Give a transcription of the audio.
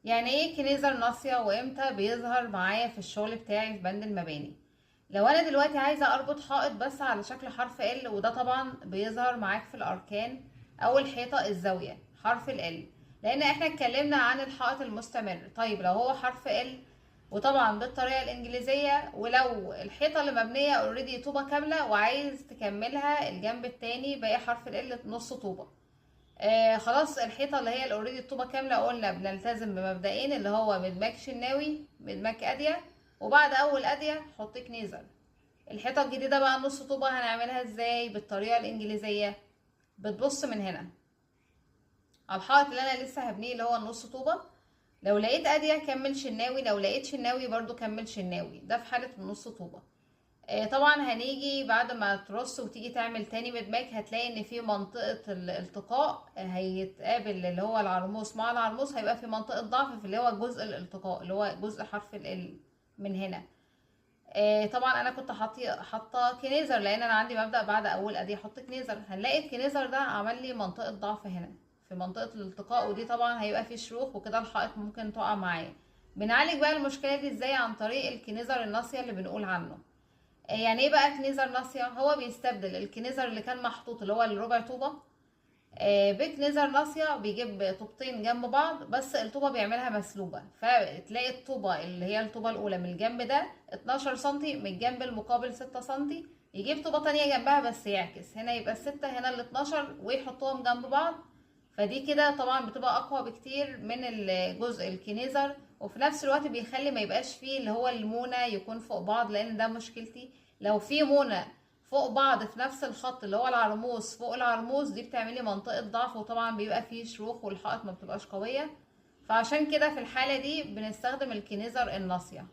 يعني ايه كنيزر ناصية وامتى بيظهر معايا في الشغل بتاعي في بند المباني؟ لو انا دلوقتي عايزة اربط حائط بس على شكل حرف ال، وده طبعا بيظهر معاك في الاركان، اول حيطة الزاوية حرف ال، لان احنا اتكلمنا عن الحائط المستمر. طيب لو هو حرف ال وطبعا بالطريقة الانجليزية، ولو الحيطة اللي مبنية اوريدي طوبة كاملة وعايز تكملها الجنب التاني باقي حرف ال نص طوبة، خلاص الحيطه اللي هي الاوريدي الطوبه كامله قلنا بنلتزم بمبدئين اللي هو مدماج شناوي مدماج اديه، وبعد اول اديه حط كنيزر. الحيطه الجديده بقى نص طوبه هنعملها ازاي بالطريقه الانجليزيه؟ بتبص من هنا على الحائط اللي انا لسه هبنيه اللي هو النص طوبه، لو لقيت اديه كمل شناوي، لو لقيت شناوي برضو كمل شناوي، ده في حاله النص طوبه. طبعا هنيجي بعد ما ترص وتيجي تعمل تاني مدماج هتلاقي ان في منطقة الالتقاء، هيتقابل اللي هو العرموس مع العرموس، هيبقى في منطقة ضعف في اللي هو جزء الالتقاء اللي هو جزء حرف ال من هنا. طبعا انا كنت حاطه كنيزر لان انا عندي مبدأ بعد اول ادي احط كنيزر، هنلاقي الكنيزر ده عمل لي منطقة ضعف هنا في منطقة الالتقاء، ودي طبعا هيبقى فيه شروخ وكده الحائط ممكن تقع معايا. بنعالج بقى المشكلة دي ازاي؟ عن طريق الكنيزر الناصية اللي بنقول عنه. يعني ايه بقى كنيزر ناصية؟ هو بيستبدل الكنيزر اللي كان محطوط اللي هو الربع طوبة بكنيزر ناصية، بيجيب طوبتين جنب بعض بس الطوبة بيعملها مسلوبة، فتلاقي الطوبة اللي هي الطوبة الأولى من الجنب ده 12 سنتي، من الجنب المقابل 6 سنتي، يجيب طوبة تانية جنبها بس يعكس، هنا يبقى الستة هنا ال12 ويحطهم جنب بعض. فدي كده طبعا بتبقى أقوى بكتير من الجزء الكنيزر، وفي نفس الوقت بيخلي ما يبقاش فيه اللي هو المونة يكون فوق بعض، لأن ده مشكلتي لو في مونة فوق بعض في نفس الخط اللي هو العرموس فوق العرموس، دي بتعملي منطقة ضعف وطبعا بيبقى فيه شروخ والحائط ما بتبقاش قوية. فعشان كده في الحالة دي بنستخدم الكنيزر الناصية.